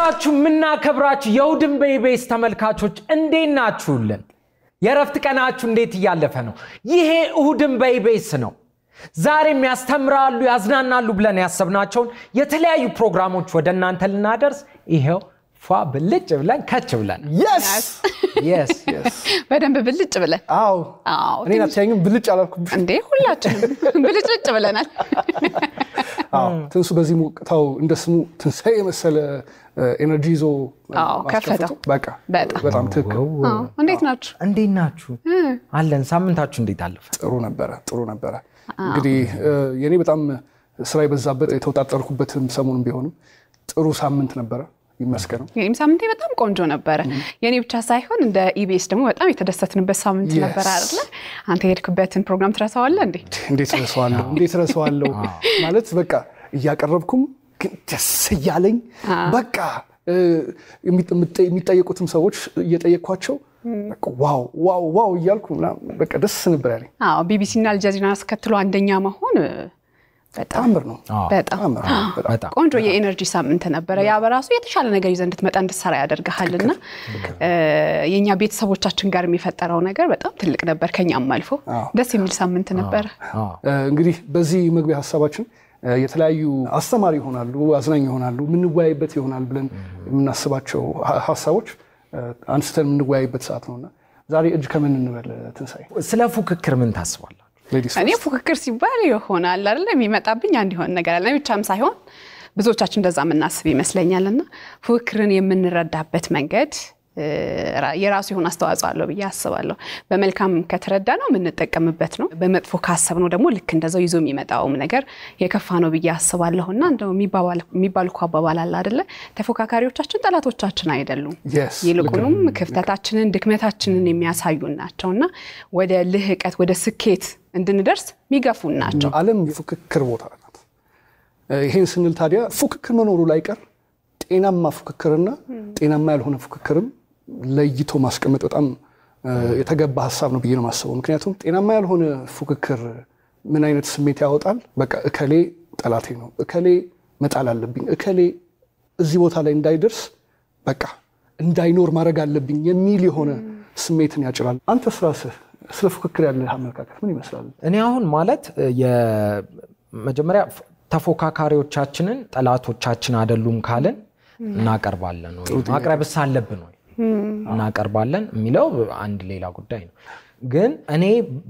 የምንወዳችሁ የምናከብራችሁ የውድን በኢቢኤስ ተመልካቾች እንዴት ናችሁልን? የረፍት ቀናችሁ እንዴት እያለፈ ነው? ይሄ ውድን በኢቢኤስ ነው። ዛሬም ያስተምራሉ ያዝናናሉ ብለን ያሰብናቸውን የተለያዩ ፕሮግራሞች ወደ እናንተ ልናደርስ ይሄው ፏ ብልጭ ብለን ከች ብለን yes በደንብ ብልጭ ብለን አዎ እኔ ናቸኝም ብልጭ አላልኩብሽ እንዴ ሁላችንም ብልጭ ብለናል ትንሱ በዚህ ሙቀታው እንደስሙ ትንሳኤ መሰለ ኤነርጂ ዞ ከፈተው በቃ በጣም ትክክል እንዴት ናችሁ አለን ሳምንታችሁ እንዴት አለፈ? ጥሩ ነበረ እንግዲህ የኔ በጣም ስራ ይበዛበት የተወጣጠርኩበትም ሰሞኑን ቢሆንም ጥሩ ሳምንት ነበረ ይመስገነው። የኔም ሳምንቴ በጣም ቆንጆ ነበረ። የኔ ብቻ ሳይሆን እንደ ኢቢኤስ ደግሞ በጣም የተደሰትንበት ሳምንት ነበር አይደል? አንተ የሄድክበትን ፕሮግራም ትረሳዋለህ እንዴ? እንዴት ረሳዋለሁ ማለት በቃ እያቀረብኩም ግን ደስ ያለኝ በቃ የሚጠየቁትም ሰዎች እየጠየኳቸው በቃ ዋው እያልኩ በቃ ደስ ነበር ያለኝ። ቢቢሲ እና አልጀዚራ አስከትሎ አንደኛ መሆን በጣም ቆንጆ የኤነርጂ ሳምንት ነበር። ያ በራሱ የተሻለ ነገር ይዘን እንድትመጣ እንድትሰራ ያደርጋልና የኛ ቤተሰቦቻችን ጋር የሚፈጠረው ነገር በጣም ትልቅ ነበር። ከኛም አልፎ ደስ የሚል ሳምንት ነበር። እንግዲህ በዚህ መግቢያ ሐሳባችን የተለያዩ አስተማሪ ይሆናሉ አዝናኝ ይሆናሉ ምንወያይበት ይሆናል ብለን የምናስባቸው ሐሳቦች አንስተን የምንወያይበት ሰዓት ነውና ዛሬ እጅ ከምን እንበል ትንሳኤ? ስለ ፉክክር ምን ታስባለህ? እኔ ፉክክር ሲባል ይሆናል አይደል የሚመጣብኝ አንድ ይሆን ነገር አለ ብቻም ሳይሆን ብዙዎቻችን እንደዛ ምናስብ ይመስለኛልና ፉክክርን የምንረዳበት መንገድ የራሱ ይሆን አስተዋጽኦ አለው ብዬ አስባለሁ። በመልካም ከተረዳ ነው የምንጠቀምበት ነው። በመጥፎ ካሰብ ነው ደግሞ ልክ እንደዛው ይዞ የሚመጣው ነገር የከፋ ነው ብዬ አስባለሁና እንደው የሚባል አባባል አለ አይደለ? ተፎካካሪዎቻችን ጠላቶቻችን አይደሉም። ይልቁንም ክፍተታችንን ድክመታችንን የሚያሳዩን ናቸውና ወደ ልህቀት ወደ ስኬት እንድንደርስ የሚገፉን ናቸው። ዓለም የፉክክር ቦታ ናት። ይሄን ስንል ታዲያ ፉክክር መኖሩ ላይቀር ጤናማ ፉክክርና ጤናማ ያልሆነ ፉክክርም ለይቶ ማስቀመጥ በጣም የተገባ ሐሳብ ነው ብዬ ነው ማስበው። ምክንያቱም ጤናማ ያልሆነ ፉክክር ምን አይነት ስሜት ያወጣል? በቃ እከሌ ጠላቴ ነው፣ እከሌ መጣል አለብኝ፣ እከሌ እዚህ ቦታ ላይ እንዳይደርስ በቃ እንዳይኖር ማድረግ አለብኝ የሚል የሆነ ስሜትን ያጭራል። አንተስ ራስህ ስለ ፉክክር ያለህ አመለካከት ምን ይመስላል? እኔ አሁን ማለት የመጀመሪያ ተፎካካሪዎቻችንን ጠላቶቻችን አይደሉም ካልን እናቀርባለን ነው ማቅረብስ አለብን ነው እናቀርባለን የሚለው አንድ ሌላ ጉዳይ ነው። ግን እኔ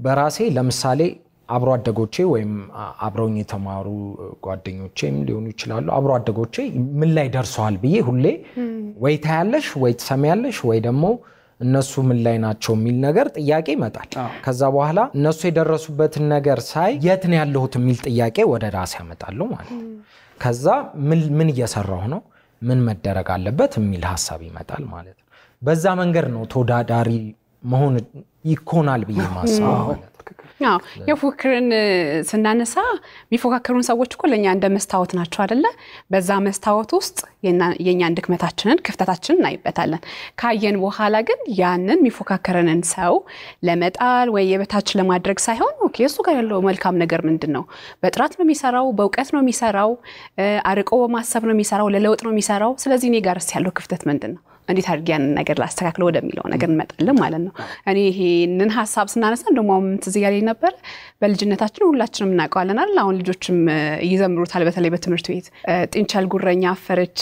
በራሴ ለምሳሌ አብሮ አደጎቼ ወይም አብረውኝ የተማሩ ጓደኞቼም ሊሆኑ ይችላሉ አብሮ አደጎቼ ምን ላይ ደርሰዋል ብዬ ሁሌ ወይ ታያለሽ ወይ ትሰሚያለሽ ወይ ደግሞ እነሱ ምን ላይ ናቸው የሚል ነገር ጥያቄ ይመጣል። ከዛ በኋላ እነሱ የደረሱበትን ነገር ሳይ የት ነው ያለሁት የሚል ጥያቄ ወደ ራሴ ያመጣሉ ማለት ነው። ከዛ ምን እየሰራሁ ነው ምን መደረግ አለበት የሚል ሐሳብ ይመጣል ማለት ነው። በዛ መንገድ ነው ተወዳዳሪ መሆን ይኮናል ብዬ ማስበው ማለት ነው። የፉክክርን ስናነሳ የሚፎካከሩን ሰዎች እኮ ለኛ እንደ መስታወት ናቸው አይደለ? በዛ መስታወት ውስጥ የኛን ድክመታችንን ክፍተታችንን እናይበታለን። ካየን በኋላ ግን ያንን የሚፎካከረንን ሰው ለመጣል ወይ የበታች ለማድረግ ሳይሆን ኦኬ እሱ ጋር ያለው መልካም ነገር ምንድነው? በጥራት ነው የሚሰራው፣ በእውቀት ነው የሚሰራው፣ አርቆ በማሰብ ነው የሚሰራው፣ ለለውጥ ነው የሚሰራው። ስለዚህ እኔ ጋርስ ያለው ክፍተት ምንድነው? እንዴት አድርጌ ያንን ነገር ላስተካክለው ወደሚለው ነገር እንመጣለን ማለት ነው። እኔ ይሄንን ሐሳብ ስናነሳ እንደውም ትዝ ያለኝ ነበር በልጅነታችን ሁላችንም እናውቀዋለን አይደል? አሁን ልጆችም ይዘምሩታል በተለይ በትምህርት ቤት ጥንቸል ጉረኛ አፈረች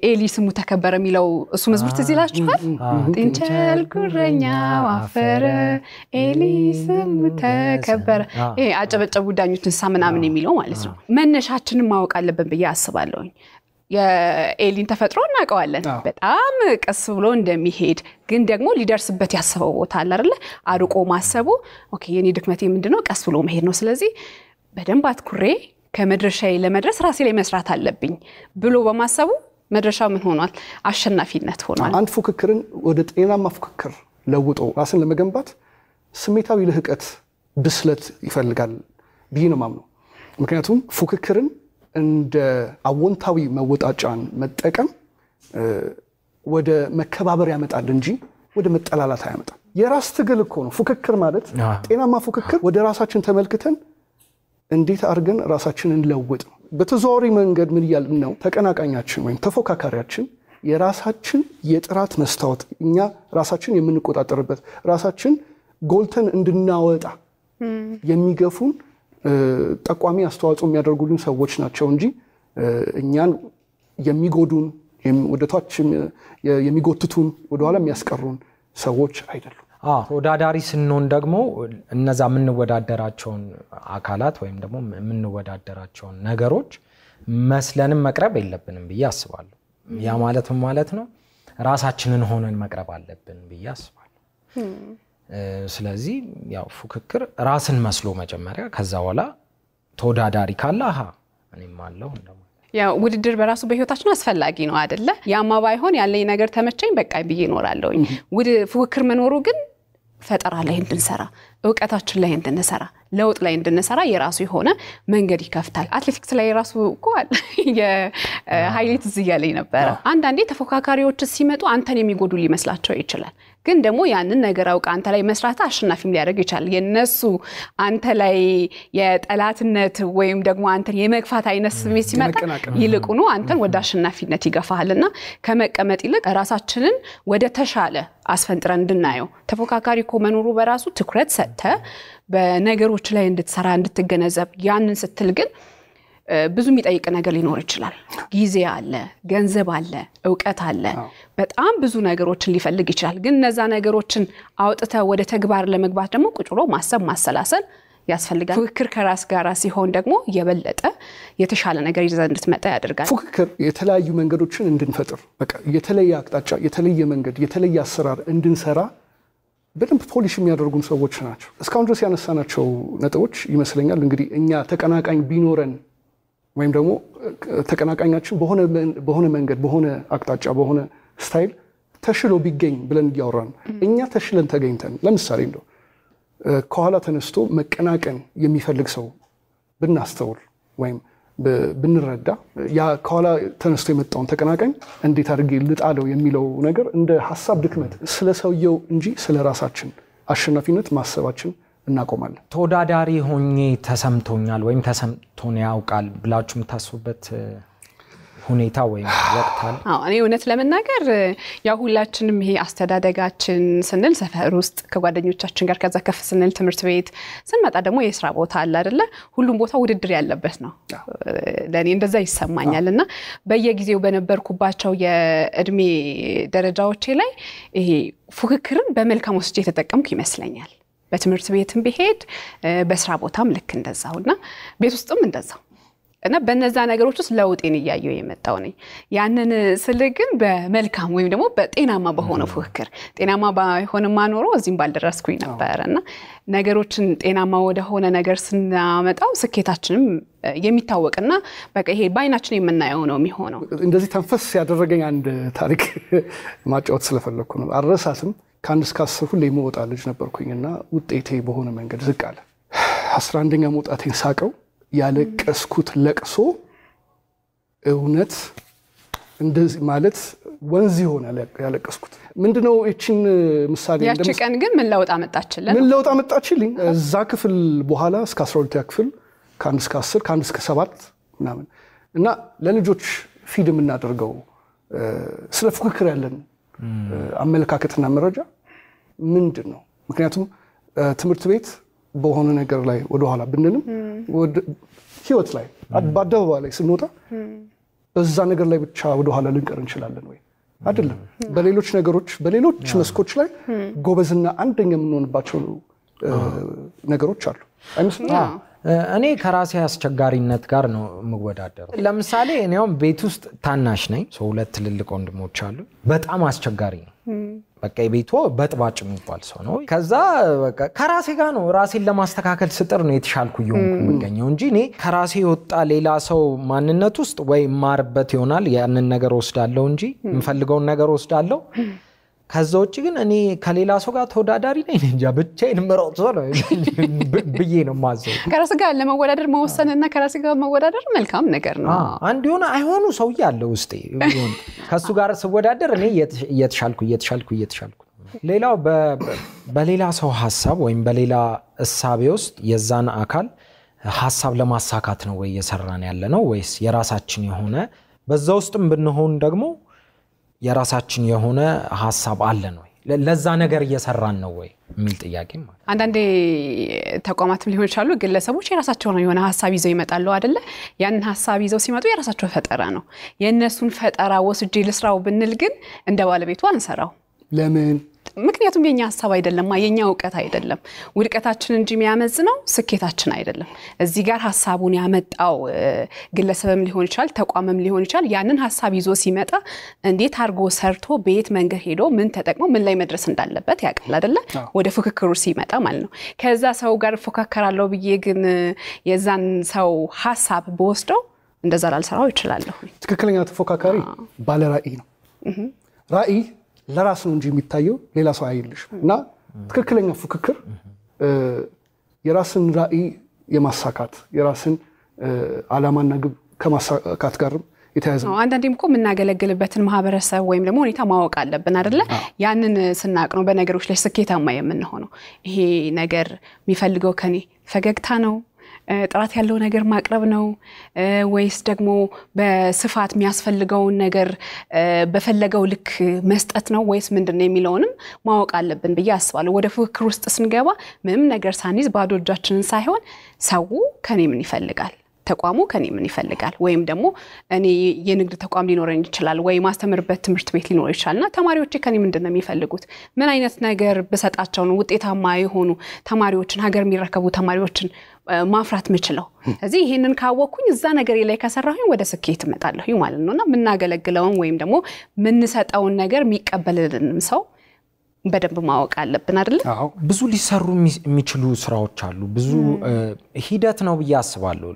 ኤሊ ስሙ ተከበረ የሚለው እሱ መዝሙር ትዝ ይላችኋል? ጥንቸል ጉረኛ አፈረ ኤሊ ስሙ ተከበረ ይሄ አጨበጨቡ ዳኞችን ሳምናምን የሚለው ማለት ነው። መነሻችንን ማወቅ አለብን ብዬ አስባለሁ። የኤሊን ተፈጥሮ እናውቀዋለን በጣም ቀስ ብሎ እንደሚሄድ ግን ደግሞ ሊደርስበት ያሰበው ቦታ አለ አይደል? አርቆ ማሰቡ ኦኬ የኔ ድክመቴ ምንድነው? ቀስ ብሎ መሄድ ነው። ስለዚህ በደንብ አትኩሬ ከመድረሻዬ ለመድረስ ራሴ ላይ መስራት አለብኝ ብሎ በማሰቡ መድረሻው ምን ሆኗል? አሸናፊነት ሆኗል። አንድ ፉክክርን ወደ ጤናማ ፉክክር ለውጦ ራስን ለመገንባት ስሜታዊ ልህቀት ብስለት ይፈልጋል ብዬ ነው የማምነው። ምክንያቱም ፉክክርን እንደ አወንታዊ መወጣጫን መጠቀም ወደ መከባበር ያመጣል እንጂ ወደ መጠላላት አያመጣም። የራስ ትግል እኮ ነው ፉክክር ማለት። ጤናማ ፉክክር ወደ ራሳችን ተመልክተን እንዴት አድርገን ራሳችንን ለውጥ በተዘዋዋሪ መንገድ ምን እያልን ነው? ተቀናቃኛችን ወይም ተፎካካሪያችን የራሳችን የጥራት መስታወት እኛ ራሳችን የምንቆጣጠርበት ራሳችን ጎልተን እንድናወጣ የሚገፉን ጠቋሚ አስተዋጽኦ የሚያደርጉልን ሰዎች ናቸው እንጂ እኛን የሚጎዱን ወደታች የሚጎትቱን ወደኋላ የሚያስቀሩን ሰዎች አይደሉም። ተወዳዳሪ ስንሆን ደግሞ እነዛ የምንወዳደራቸውን አካላት ወይም ደግሞ የምንወዳደራቸውን ነገሮች መስለንም መቅረብ የለብንም ብዬ አስባለሁ። ያ ማለት ነው ራሳችንን ሆነን መቅረብ አለብን ብዬ አስባለሁ። ስለዚህ ያው ፉክክር ራስን መስሎ መጀመሪያ ከዛ በኋላ ተወዳዳሪ ካለ እኔም አለው እንደማለት ያው ውድድር በራሱ በህይወታችን አስፈላጊ ነው አይደለ? ያማ ባይሆን ያለኝ ነገር ተመቸኝ በቃ ብዬ እኖራለሁ። ፉክክር መኖሩ ግን ፈጠራ ላይ እንድንሰራ ዕውቀታችን ላይ እንድንሰራ ለውጥ ላይ እንድንሰራ የራሱ የሆነ መንገድ ይከፍታል። አትሌቲክስ ላይ የራሱ ቋል የሃይላይት ዝያለኝ ነበር። አንዳንዴ ተፎካካሪዎች ሲመጡ አንተን የሚጎዱ ሊመስላቸው ይችላል። ግን ደግሞ ያንን ነገር አውቃ አንተ ላይ መስራት አሸናፊም ሊያደርግ ይችላል። የነሱ አንተ ላይ የጠላትነት ወይም ደግሞ አንተን የመግፋት አይነት ስሜት ሲመጣ ይልቁኑ አንተን ወደ አሸናፊነት ይገፋልና ከመቀመጥ ይልቅ ራሳችንን ወደ ተሻለ አስፈንጥረን እንድናየው ተፎካካሪ መኖሩ በራሱ ትኩረት ሰጥተ በነገሮች ላይ እንድትሰራ እንድትገነዘብ ያንን ስትል ግን ብዙ የሚጠይቅ ነገር ሊኖር ይችላል። ጊዜ አለ፣ ገንዘብ አለ፣ ዕውቀት አለ፣ በጣም ብዙ ነገሮችን ሊፈልግ ይችላል። ግን እነዛ ነገሮችን አውጥተ ወደ ተግባር ለመግባት ደግሞ ቁጭ ብሎ ማሰብ ማሰላሰል ያስፈልጋል። ፉክክር ከራስ ጋር ሲሆን ደግሞ የበለጠ የተሻለ ነገር ይዘን እንድትመጣ ያደርጋል። ፉክክር የተለያዩ መንገዶችን እንድንፈጥር በቃ የተለየ አቅጣጫ የተለየ መንገድ የተለየ አሰራር እንድንሰራ በደንብ ፖሊሽ የሚያደርጉን ሰዎች ናቸው። እስካሁን ድረስ ያነሳናቸው ነጥቦች ይመስለኛል እንግዲህ እኛ ተቀናቃኝ ቢኖረን ወይም ደግሞ ተቀናቃኛችን በሆነ መንገድ በሆነ አቅጣጫ በሆነ ስታይል ተሽሎ ቢገኝ ብለን ያወራን እኛ ተሽለን ተገኝተን ለምሳሌ እንደው ከኋላ ተነስቶ መቀናቀን የሚፈልግ ሰው ብናስተውል ወይም ብንረዳ ያ ከኋላ ተነስቶ የመጣውን ተቀናቃኝ እንዴት አድርጌ ልጣለው የሚለው ነገር እንደ ሐሳብ ድክመት ስለሰውየው እንጂ ስለራሳችን አሸናፊነት ማሰባችን እናቆማለን። ተወዳዳሪ ሆኜ ተሰምቶኛል ወይም ተሰምቶኝ ያውቃል ብላችሁ የምታስቡበት ሁኔታ ወይም ወቅት አለ? እኔ እውነት ለመናገር ያው ሁላችንም ይሄ አስተዳደጋችን ስንል ሰፈር ውስጥ ከጓደኞቻችን ጋር ከዛ ከፍ ስንል ትምህርት ቤት ስንመጣ ደግሞ የሥራ ቦታ አለ አይደለ? ሁሉም ቦታ ውድድር ያለበት ነው። ለኔ እንደዛ ይሰማኛልና በየጊዜው በነበርኩባቸው የእድሜ ደረጃዎቼ ላይ ይሄ ፉክክርን በመልካም ወስጄ የተጠቀምኩ ይመስለኛል። በትምህርት ቤትም ቢሄድ በሥራ ቦታም ልክ እንደዛውና ቤት ውስጥም እንደዛው እና በእነዛ ነገሮች ውስጥ ለውጤን ያያየው የመጣው ነኝ። ያንን ስል ግን በመልካም ወይም ደግሞ በጤናማ በሆነ ፉክክር ጤናማ ባይሆን ማኖሮ እዚህም ባልደረስኩኝ ነበርና ነገሮችን ጤናማ ወደ ሆነ ነገር ስናመጣው ስኬታችንም የሚታወቅና በቃ ይሄ ባይናችን የምናየው ነው የሚሆነው። እንደዚህ ተንፈስ ያደረገኝ አንድ ታሪክ ማጫወት ስለፈለኩ ነው። አረሳትም ከአንድ እስከ 10 ሁሌ መውጣ ልጅ ነበርኩኝና ውጤቴ በሆነ መንገድ ዝቅ አለ። 11ኛ መውጣቴን ሳቀው ያለቀስኩት ለቅሶ እውነት እንደዚህ ማለት ወንዝ ይሆናል ያለቀስኩት። ምንድነው እቺን ምሳሌ ያቺ ቀን ግን ምን ለውጥ አመጣችልን? ምን ለውጥ አመጣችልኝ? እዛ ክፍል በኋላ እስከ 12ኛ ክፍል ከ1 እስከ 10 ከ1 እስከ 7 ምናምን እና ለልጆች ፊድ የምናደርገው ስለ ፉክክር ያለን አመለካከትና መረጃ ምንድነው? ምክንያቱም ትምህርት ቤት በሆነ ነገር ላይ ወደ ኋላ ብንልም ህይወት ላይ በአደባባይ ላይ ስንወጣ በዛ ነገር ላይ ብቻ ወደ ኋላ ልንቀር እንችላለን ወይ? አይደለም። በሌሎች ነገሮች በሌሎች መስኮች ላይ ጎበዝና አንደኛ የምንሆንባቸው ነገሮች አሉ አይመስልም? እኔ ከራሴ አስቸጋሪነት ጋር ነው የምወዳደረው። ለምሳሌ እኔም ቤት ውስጥ ታናሽ ነኝ። ሁለት ትልልቅ ወንድሞች አሉ። በጣም አስቸጋሪ ነው። በቃ ቤቱ በጥባጭ የሚባል ሰው ነው። ከዛ በቃ ከራሴ ጋር ነው ራሴን ለማስተካከል ስጥር ነው የተሻልኩ ይሆንኩ የምገኘው እንጂ እኔ ከራሴ ወጣ ሌላ ሰው ማንነት ውስጥ ወይ ማርበት ይሆናል ያንን ነገር ወስዳለው እንጂ የምፈልገውን ነገር ወስዳለው። ከዛ ውጪ ግን እኔ ከሌላ ሰው ጋር ተወዳዳሪ ነኝ እንጂ ብቻዬን ምሮጥ ነው ብዬ ነው ማዘው። ከራስ ጋር ለመወዳደር መወሰንና ከራስ ጋር መወዳደር መልካም ነገር ነው። አንድ ሆነ አይሆኑ ሰው ያለ ውስጤ ከሱ ጋር ስወዳደር እኔ እየተሻልኩ ሌላው በሌላ ሰው ሐሳብ ወይም በሌላ እሳቤ ውስጥ የዛን አካል ሐሳብ ለማሳካት ነው ወይ እየሰራን ያለ ነው ወይስ የራሳችን የሆነ በዛ ውስጥም ብንሆን ደግሞ የራሳችን የሆነ ሐሳብ አለን ወይ ለዛ ነገር እየሰራን ነው ወይ የሚል ጥያቄ ማለት አንዳንዴ ተቋማትም ሊሆን ይችላሉ ግለሰቦች የራሳቸውን የሆነ ሐሳብ ይዘው ይመጣሉ አይደለ ያንን ሐሳብ ይዘው ሲመጡ የራሳቸው ፈጠራ ነው የነሱን ፈጠራ ወስጄ ልስራው ብንል ግን እንደ ባለቤቱ አንሰራው ለምን ምክንያቱም የኛ ሐሳብ አይደለም የኛ ዕውቀት አይደለም ውድቀታችን እንጂ የሚያመዝነው ስኬታችን አይደለም እዚህ ጋር ሐሳቡን ያመጣው ግለሰብም ሊሆን ይችላል ተቋምም ሊሆን ይችላል ያንን ሐሳብ ይዞ ሲመጣ እንዴት አርጎ ሰርቶ በየት መንገድ ሄዶ ምን ተጠቅሞ ምን ላይ መድረስ እንዳለበት ያውቃል አይደለ ወደ ፍክክሩ ሲመጣ ማለት ነው ከዛ ሰው ጋር ፎካከራለው ብዬ ግን የዛን ሰው ሐሳብ በወስደው እንደዛ ላልሰራው ይችላል ትክክለኛ ተፎካካሪ ባለ ራዕይ ነው ራዕይ ለራስ ነው እንጂ የሚታየው ሌላ ሰው አይልሽ እና ትክክለኛ ፍክክር የራስን ራዕይ የማሳካት የራስን ዓላማና ግብ ከማሳካት ጋር የተያያዘ ነው አንዳንዴም እኮ የምናገለግልበትን ማህበረሰብ ወይም ደግሞ ሁኔታ ማወቅ አለብን አይደለ ያንን ስናቅ ነው በነገሮች ላይ ስኬታማ የምንሆነው ይሄ ነገር የሚፈልገው ከኔ ፈገግታ ነው ጥራት ያለው ነገር ማቅረብ ነው ወይስ ደግሞ በስፋት የሚያስፈልገው ነገር በፈለገው ልክ መስጠት ነው ወይስ ምንድነው የሚለውንም ማወቅ አለብን በያ አስባለሁ ወደ ፍክክር ውስጥ ስንገባ ምንም ነገር ሳንይዝ ባዶ እጃችንን ሳይሆን ሰው ከኔ ምን ይፈልጋል ተቋሙ ከኔ ምን ይፈልጋል ወይም ደግሞ እኔ የንግድ ተቋም ሊኖረኝ ይችላል ወይ ማስተምርበት ትምህርት ቤት ሊኖር ይችላልና ተማሪዎች ከኔ ምንድነው የሚፈልጉት ምን አይነት ነገር በሰጣቸው ነው ውጤታማ የሆኑ ተማሪዎችን ሀገር የሚረከቡ ተማሪዎችን ማፍራት ምችለው ስለዚህ ይሄንን ካወኩኝ እዛ ነገር ላይ ከሰራሁኝ ወደ ስኬት እመጣለሁ ማለት ነውና ምናገለግለውን ወይም ደግሞ ምንሰጣውን ነገር የሚቀበልልን ሰው በደንብ ማወቅ አለብን አይደል ብዙ ሊሰሩ የሚችሉ ስራዎች አሉ ብዙ ሂደት ነው በያስባለሁ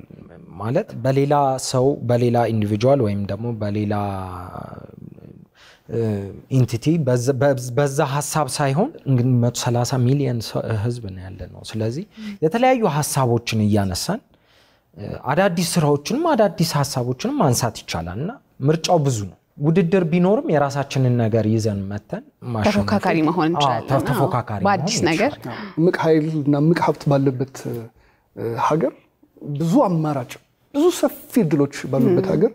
ማለት በሌላ ሰው በሌላ ኢንዲቪጁዋል ወይም ደግሞ በሌላ ኢንቲቲ በዛ ሐሳብ ሳይሆን 130 ሚሊዮን ህዝብ ነው ያለነው ስለዚህ የተለያዩ ሐሳቦችን ያነሳን አዳዲስ ስራዎችንም አዳዲስ ሐሳቦችንም ማንሳት ይቻላልና ምርጫው ብዙ ነው ውድድር ቢኖርም የራሳችንን ነገር ይዘን መተን ተፎካካሪ መሆን እንችላለን ተፎካካሪ በአዲስ ነገር ምቅ ኃይልና ምቅ ሀብት ባለበት ሀገር ብዙ አማራጭ ብዙ ሰፊ ድሎች ባሉበት ሀገር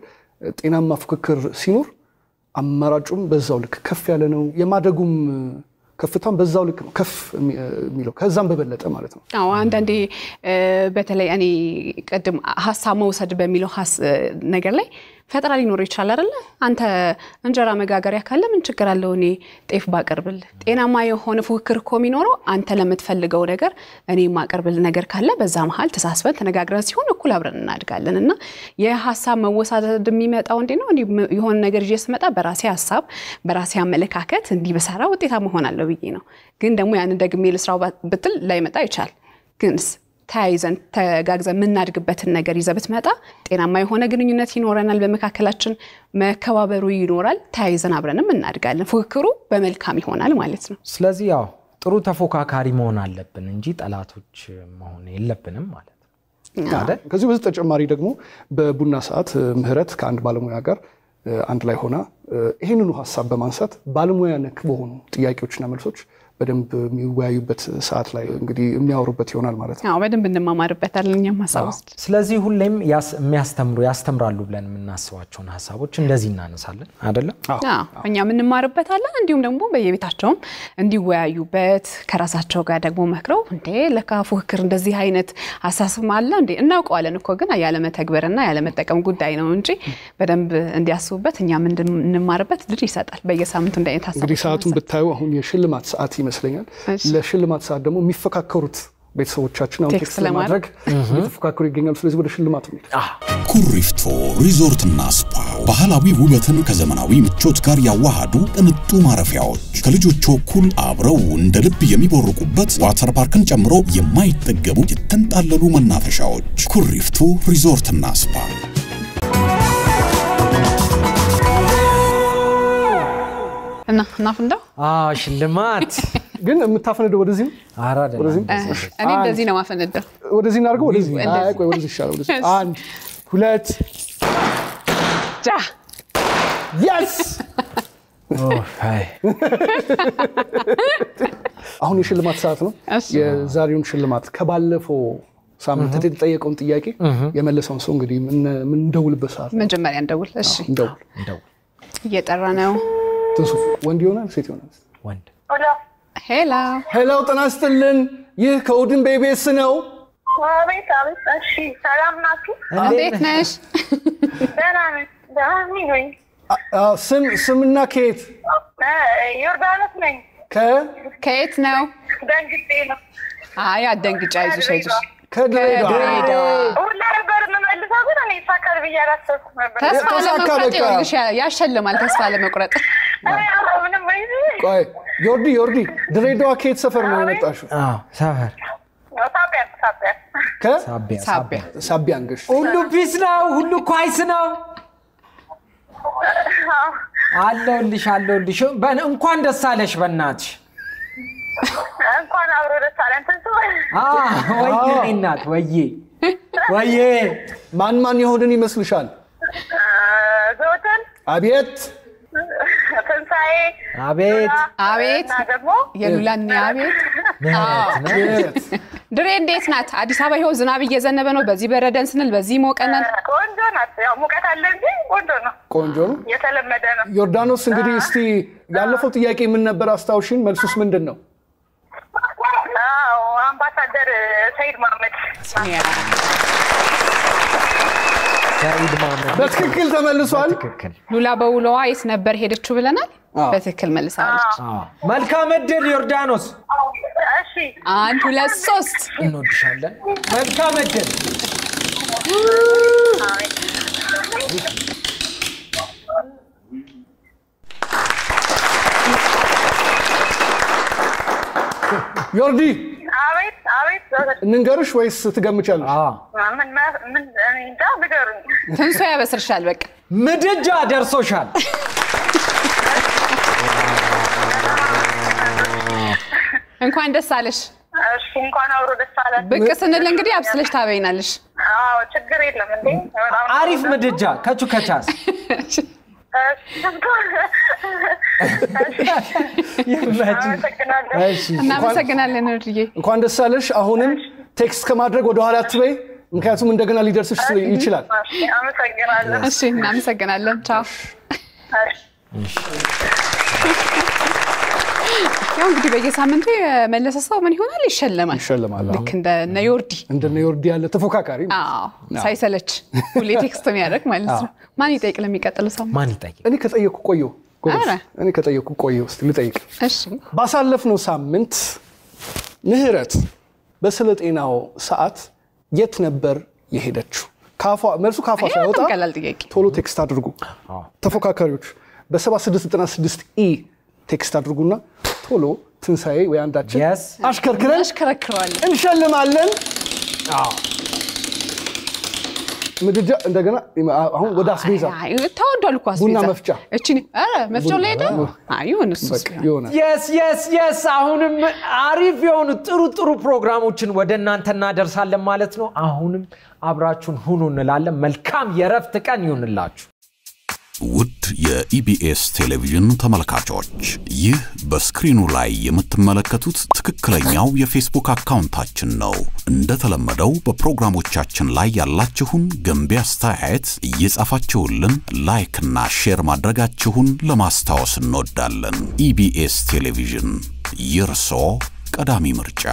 ጤናማ ፍክክር ሲኖር አማራጩም በዛው ልክ ከፍ ያለ ነው የማደጉም ከፍታም በዛው ልክ ነው ከፍ የሚለው ከዛም በበለጠ ማለት ነው አንዳንዴ በተለይ እኔ ቀድም ሐሳብ መውሰድ በሚለው ነገር ላይ ፈጠራ ሊኖር ይችላል አይደል አንተ እንጀራ መጋገሪያ ካለ ምን ችግር አለው እኔ ጤፍ ባቀርብል ጤናማ የሆነ ፍክክር ኮሚኖረው አንተ ለምትፈልገው ነገር እኔ ማቀርብል ነገር ካለ በዛ መሃል ተሳስበን ተነጋግረን ሲሆን እኩል አብረን እናድጋለንና የሐሳብ መወሳደድ የሚመጣው እንዴ ነው የሆነ ነገር ይስመጣ በራሴ ሐሳብ በራሴ አመለካከት እንዲ በሰራ ውጤታማ ሆናለሁ ብዬ ነው ግን ደግሞ ያን ደግሜ ልስራው ብትል ላይመጣ ይችላል ግንስ ታይዘን ተጋግዘን ምናድግበትን ነገር ይዘብት መጣ ጤናማ የሆነ ግንኙነት ይኖረናል በመካከላችን መከባበሩ ይኖራል ታይዘን አብረንም እናድጋለን ፍክክሩ በመልካም ይሆናል ማለት ነው ስለዚህ ያው ጥሩ ተፎካካሪ መሆን አለብን እንጂ ጠላቶች መሆን የለብንም ማለት ነው አይደል ከዚህ በተጨማሪ ደግሞ በቡና ሰዓት ምህረት ከአንድ ባለሙያ ጋር አንድ ላይ ሆና ይሄንኑ ሐሳብ በማንሳት ባለሙያ ነክ በሆኑ ጥያቄዎችና መልሶች በደንብ የሚወያዩበት ሰዓት ላይ እንግዲህ የሚያወሩበት ይሆናል ማለት ነው በደንብ እንማማርበታለን እኛም ሐሳብ ውስጥ ስለዚህ ሁሌም ያስተምራሉ ብለን የምናስባቸውን ሐሳቦች እንደዚህ እናነሳለን አይደል እኛም እንማርበታለን እንዲሁም ደግሞ በየቤታቸውም እንዲወያዩበት ከራሳቸው ጋር ደግሞ መክረው እንዴ ለካ ፍክክር እንደዚህ አይነት ሐሳብ አለ እንዴ እናውቀዋለን እኮ ግን ያለ መተግበርና ያለ መጠቀም ጉዳይ ነው እንጂ በደንብ እንዲያስቡበት እኛም እንማርበት ድል ይሰጣል በየሳምንቱ እንደዚህ ሐሳብ እንግዲህ ሰዓቱን ብታዩ አሁን የሽልማት ሰዓት ይመስለኛል ለሽልማት ሰዓት ደግሞ የሚፈካከሩት ቤተሰቦቻችን አሁን ቴክስት ለማድረግ እየተፈካከሩ ይገኛሉ ስለዚህ ወደ ሽልማቱ ኩሪፍቱ ሪዞርትና ስፓ ባህላዊ ውበትን ከዘመናዊ ምቾት ጋር ያዋሃዱ ቅንጡ ማረፊያዎች ከልጆች እኩል አብረው እንደ ልብ የሚቦርቁበት ዋተር ፓርክን ጨምሮ የማይጠገቡ የተንጣለሉ መናፈሻዎች ኩሪፍቱ ሪዞርትና ስፓ እና ፍንዳው ሽልማት ግን የምታፈነደው ወደዚህ አራዳ እኔ እንደዚህ ነው ማፈነደው ወደዚህ እናርገው ወደዚህ አይ ቆይ ወደዚህ ይሻላል ወደዚህ 1 2 ጃ yes አሁን የሽልማት ሰዓት ነው የዛሬውን ሽልማት ከባለፈው ሳምንት የተጠየቀውን ጥያቄ የመለሰውን ሰው እንግዲህ ምን እንደውልበት ሰዓት መጀመሪያ እንደውል። እሺ እንደው እየጠራ ነው። ትንሱ ወንድ ይሆናል ሴት ይሆናል? ወንድ። ሄሎ ጤና ይስጥልን። ይህ ከኡድን ቤቤስ ነው። አቤት። እሺ ሰላም ናችሁ? እንዴት ነሽ? ደህና ነኝ። ስምና ከየት? ዮርዳኖስ ነኝ። ከየት ነው? ደንግጬ ነው። አይ አትደንግጪ፣ አይዞሽ። ከድሬዳዋ። ሁላ ነበር የምመልሰው ግን እኔ ይሳካል ብዬ አላሰብኩም ነበር። ተስፋ ለመቁረጥ ይኸውልሽ ያሸልማል። ተስፋ ለመቁረጥ ምንም ቆይ ዮርዲ ድሬዳዋ ከየት ሰፈር ነው የመጣሽው? ሰፈር ሳቢያ እንግሽ ሁሉ ፒስ ነው፣ ሁሉ ኳይስ ነው። አለሁልሽ። እንኳን ደስ አለሽ በእናትሽ። እንኳን አብሮ ደስ አለን። ትንሱ ወይዬ እናት ወይዬ ማን የሆንን ይመስልሻል? ዘወትር አቤት ትንሳኤ አቤት ደግሞ የሉላን አቤት ድሬ እንዴት ናት? አዲስ አበባ ይኸው ዝናብ እየዘነበ ነው። በዚህ በረደን ስንል በዚህ ሞቀናል። ቆንጆ ናት። ያው ሙቀት አለ እንጂ ቆንጆ ነው። የተለመደ ነው። ዮርዳኖስ እንግዲህ እስቲ ያለፈው ጥያቄ ምን ነበር አስታውሽን? መልሱስ ምንድን ነው? አምባሳደር ሰይድ መሐመድ በትክክል ተመልሷል። ሉላ በውሎዋ የት ነበር ሄደችው ብለናል። በትክክል መልሳለች። መልካም እድል ዮርዳኖስ። እሺ 1 2 3 እንወድሻለን። መልካም እድል። ዮርዲ አቤት እንንገርሽ ወይስ ትገምቻለሽ? ምን እንጃ ንገሩኝ። ትንሱ ያበስርሻል። በቃ ምድጃ ደርሶሻል። እንኳን ደስ አለሽ። እሺ እንኳን አብሮ ደስ አለን። ብቅ ስንል እንግዲህ አብስለሽ ታበይናለሽ። ችግር የለም እንዴ። አሪፍ ምድጃ ከቻስ እናመሰግናለን ወርዬ። እንኳን ደስ አለሽ። አሁንም ቴክስት ከማድረግ ወደ ኋላ አትበይ፣ ምክንያቱም እንደገና ሊደርስሽ ይችላል። አመሰግናለሁ። እሺ እናመሰግናለን። ቻው። ያው እንግዲህ በየሳምንቱ የመለሰ ሰው ምን ይሆናል? ይሸለማል። ልክ እንደ ዮርዲ ያለ ተፎካካሪ። ሳይሰለች ሁሌ ቴክስት የሚያደርግ ማለት ነው። ማን ይጠይቅ? ለሚቀጥለው ሳምንት ማን ይጠይቅ? እኔ ከጠየቅኩ ቆየሁ። እስቲ ልጠይቅ። እሺ ባሳለፍነው ሳምንት ምህረት በስለ ጤናው ሰዓት የት ነበር የሄደችው? መልሱ ካፏ ሳይወጣ ቶሎ ቴክስት አድርጉ ተፎካካሪዎች። በ7696 ቴክስት አድርጉና ቶሎ ትንሳኤ ወይ አንዳችን አሽከርክረዋለን እንሸልማለን። ምድጃ እንደገና አሁን ወደ አስቤዛ ተወዷል እኮ አስቤዛ ቡና መፍጫ መፍጫው ላይ ሄደ። yes አሁንም አሪፍ የሆኑ ጥሩ ፕሮግራሞችን ወደ እናንተ እናደርሳለን ማለት ነው። አሁንም አብራችሁን ሁኑ እንላለን። መልካም የረፍት ቀን ይሁንላችሁ። ውድ የኢቢኤስ ቴሌቪዥን ተመልካቾች፣ ይህ በስክሪኑ ላይ የምትመለከቱት ትክክለኛው የፌስቡክ አካውንታችን ነው። እንደተለመደው በፕሮግራሞቻችን ላይ ያላችሁን ገንቢ አስተያየት እየጻፋችሁልን ላይክ እና ሼር ማድረጋችሁን ለማስታወስ እንወዳለን። ኢቢኤስ ቴሌቪዥን የርሶ ቀዳሚ ምርጫ።